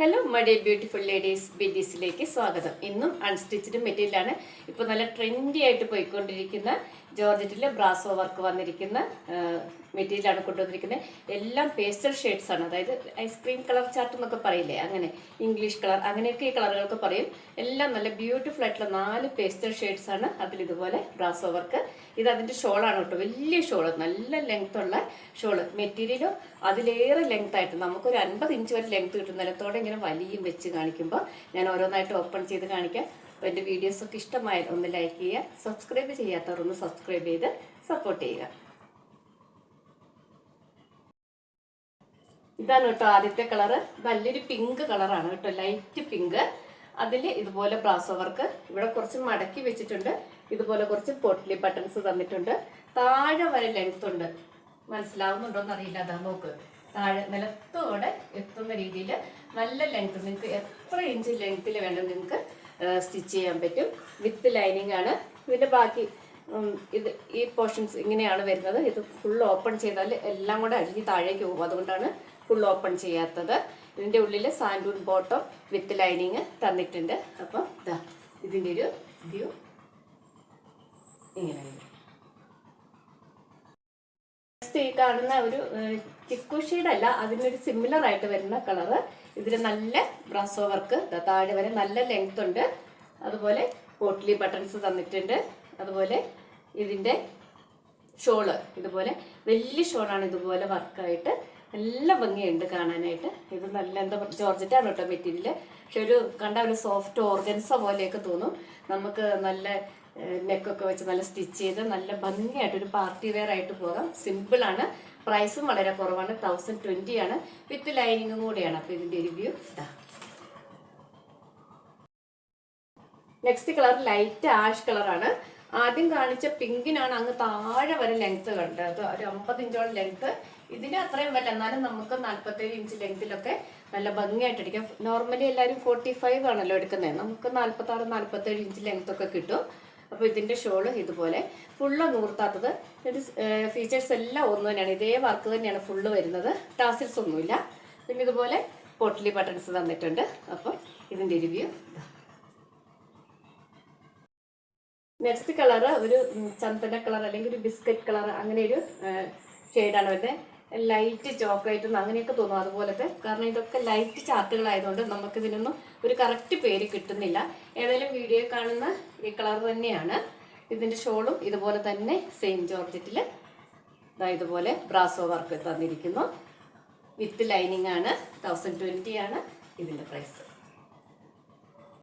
Hello my dear beautiful ladies ബിഡീസിലേക്ക് സ്വാഗതം. ഇന്നും അൺസ്റ്റിച്ച്ഡ് മെറ്റീരിയലാണ്. ഇപ്പോൾ നല്ല ട്രെൻഡി ആയിട്ട് പോയിക്കൊണ്ടിരിക്കുന്ന ജോർജറ്റിൽ ബ്രാസോ വർക്ക് വന്നിരിക്കുന്ന മെറ്റീരിയലാണ് കൊണ്ടുവന്നിരിക്കുന്നത്. എല്ലാം പേസ്റ്റൽ ഷെയ്ഡ്സ് ആണ്. അതായത് ഐസ്ക്രീം കളർ ചാർട്ട് എന്നൊക്കെ പറയില്ലേ, അങ്ങനെ ഇംഗ്ലീഷ് കളർ അങ്ങനെയൊക്കെ ഈ കളറുകൾക്ക് പറയും. എല്ലാം നല്ല ബ്യൂട്ടിഫുൾ ആയിട്ടുള്ള 4 പേസ്റ്റൽ ഷെയ്ഡ്സ് ആണ്. അതിലിതുപോലെ ബ്രാസോ വർക്ക്. ഇത് അതിൻ്റെ ഷോളാണ് കേട്ടോ. വലിയ ഷോള്, നല്ല ലെങ്ത് ഉള്ള ഷോള്. മെറ്റീരിയലും അതിലേറെ ലെങ്ത് ആയിട്ട് നമുക്കൊരു 50 ഇഞ്ച് വരെ ലെങ്ത് കിട്ടും. നിലത്തോടെ ഇങ്ങനെ വലിയും വെച്ച് കാണിക്കുമ്പോൾ ഞാൻ ഓരോന്നായിട്ട് ഓപ്പൺ ചെയ്ത് കാണിക്കാം. അപ്പോൾ എൻ്റെ വീഡിയോസൊക്കെ ഇഷ്ടമായാൽ ഒന്ന് ലൈക്ക് ചെയ്യുക, സബ്സ്ക്രൈബ് ചെയ്യാത്തവർ ഒന്ന് സബ്സ്ക്രൈബ് ചെയ്ത് സപ്പോർട്ട് ചെയ്യുക. ഇതാണ് കേട്ടോ ആദ്യത്തെ കളറ്. നല്ലൊരു പിങ്ക് കളറാണ് കേട്ടോ, ലൈറ്റ് പിങ്ക്. അതിൽ ഇതുപോലെ ബ്രാസോ വർക്ക് ഇവിടെ കുറച്ച് മടക്കി വെച്ചിട്ടുണ്ട്. ഇതുപോലെ കുറച്ച് പോട്ട്ലി ബട്ടൺസ് തന്നിട്ടുണ്ട്. താഴെ വരെ ലെങ്ത് ഉണ്ട്. മനസ്സിലാവുന്നുണ്ടോന്ന് അറിയില്ല. അതാ നോക്ക്, താഴെ നിലത്തോടെ എത്തുന്ന രീതിയിൽ നല്ല ലെങ്ത്. നിങ്ങൾക്ക് എത്ര ഇഞ്ച് ലെങ്ത്തിൽ വേണം നിങ്ങൾക്ക് സ്റ്റിച്ച് ചെയ്യാൻ പറ്റും. വിത്ത് ലൈനിങ് ആണ്. ഇതിൻ്റെ ബാക്കി ഇത് ഈ പോർഷൻസ് ഇങ്ങനെയാണ് വരുന്നത്. ഇത് ഫുൾ ഓപ്പൺ ചെയ്താൽ എല്ലാം കൂടെ അഴിഞ്ഞ് താഴേക്ക് പോകും. അതുകൊണ്ടാണ് ഫുൾ ഓപ്പൺ ചെയ്യാത്തത്. ഇതിൻ്റെ ഉള്ളിൽ സാൻഡൂൺ ബോട്ടം വിത്ത് ലൈനിങ് തന്നിട്ടുണ്ട്. അപ്പം ഇതാ ഇതിൻ്റെ ഒരു വ്യൂ ഇങ്ങനെയാണ്. നെക്സ്റ്റ് ഈ കാണുന്ന ഒരു ചിക്കു ഷെയ്ഡല്ല, അതിനൊരു സിമിലർ ആയിട്ട് വരുന്ന കളറ്. ഇതിൽ നല്ല ബ്രാസോ വർക്ക് താഴെ വരെ നല്ല ലെങ്ത് ഉണ്ട്. അതുപോലെ പോട്ട്ലി ബട്ടൺസ് തന്നിട്ടുണ്ട്. അതുപോലെ ഇതിൻ്റെ ഷോള് ഇതുപോലെ വലിയ ഷോളാണ്. ഇതുപോലെ വർക്കായിട്ട് നല്ല ഭംഗിയുണ്ട് കാണാനായിട്ട്. ഇത് നല്ല എന്താ ജോർജറ്റാണ് കേട്ടോ മെറ്റീരിയൽ. പക്ഷെ ഒരു കണ്ട ഒരു സോഫ്റ്റ് ഓർഗൻസ പോലെയൊക്കെ തോന്നും. നമുക്ക് നല്ല നെക്കൊക്കെ വെച്ച് നല്ല സ്റ്റിച്ച് ചെയ്ത് നല്ല ഭംഗിയായിട്ട് ഒരു പാർട്ടി വെയർ ആയിട്ട് പോകാം. സിമ്പിളാണ്. പ്രൈസും വളരെ കുറവാണ്. 1020 ആണ്. വിത്ത് ലൈനിങ്ങും കൂടിയാണ്. അപ്പോൾ ഇതിൻ്റെ റിവ്യൂ ഇതാ. നെക്സ്റ്റ് കളർ ലൈറ്റ് ആഷ് കളറാണ്. ആദ്യം കാണിച്ച പിങ്കിനാണ് അങ്ങ് താഴെ വരെ ലെങ്ത് കണ്ടത്. ഒരു 50 ഇഞ്ചോളം ലെങ്ത്. ഇതിന് അത്രയും വല്ല, എന്നാലും നമുക്ക് 47 ഇഞ്ച് ലെങ്തിലൊക്കെ നല്ല ഭംഗിയായിട്ട് അടിക്കാം. നോർമലി എല്ലാവരും 45 ആണല്ലോ എടുക്കുന്നത്. നമുക്ക് 46-47 ഇഞ്ച് ലെങ്ത് ഒക്കെ കിട്ടും. അപ്പോൾ ഇതിൻ്റെ ഷോള് ഇതുപോലെ ഫുള്ള് നൂർത്താത്തത്. ഇത് ഫീച്ചേഴ്സ് എല്ലാം ഒന്ന് തന്നെയാണ്. ഇതേ വർക്ക് തന്നെയാണ് ഫുള്ള് വരുന്നത്. ടാസിൽസ് ഒന്നുമില്ല. പിന്നെ ഇതുപോലെ പോട്ട്ലി ബട്ടൺസ് തന്നിട്ടുണ്ട്. അപ്പം ഇതിൻ്റെ റിവ്യൂ. നെക്സ്റ്റ് കളറ് ഒരു ചന്ദന കളർ അല്ലെങ്കിൽ ഒരു ബിസ്ക്കറ്റ് കളർ, അങ്ങനെ ഒരു ഷെയ്ഡാണ് വരുന്നത്. ലൈറ്റ് ചോക്ലേറ്റ് എന്ന് അങ്ങനെയൊക്കെ തോന്നും അതുപോലത്തെ. കാരണം ഇതൊക്കെ ലൈറ്റ് ചാർട്ടുകളായതുകൊണ്ട് നമുക്കിതിനൊന്നും ഒരു കറക്റ്റ് പേര് കിട്ടുന്നില്ല. ഏതായാലും വീഡിയോ കാണുന്ന ഈ കളർ തന്നെയാണ്. ഇതിൻ്റെ ഷോളും ഇതുപോലെ തന്നെ സെയിം ജോർജറ്റിൽ ഇതുപോലെ ബ്രാസോ വർക്ക് തന്നിരിക്കുന്നു. വിത്ത് ലൈനിങ് ആണ്. 1020 ആണ് ഇതിൻ്റെ പ്രൈസ്.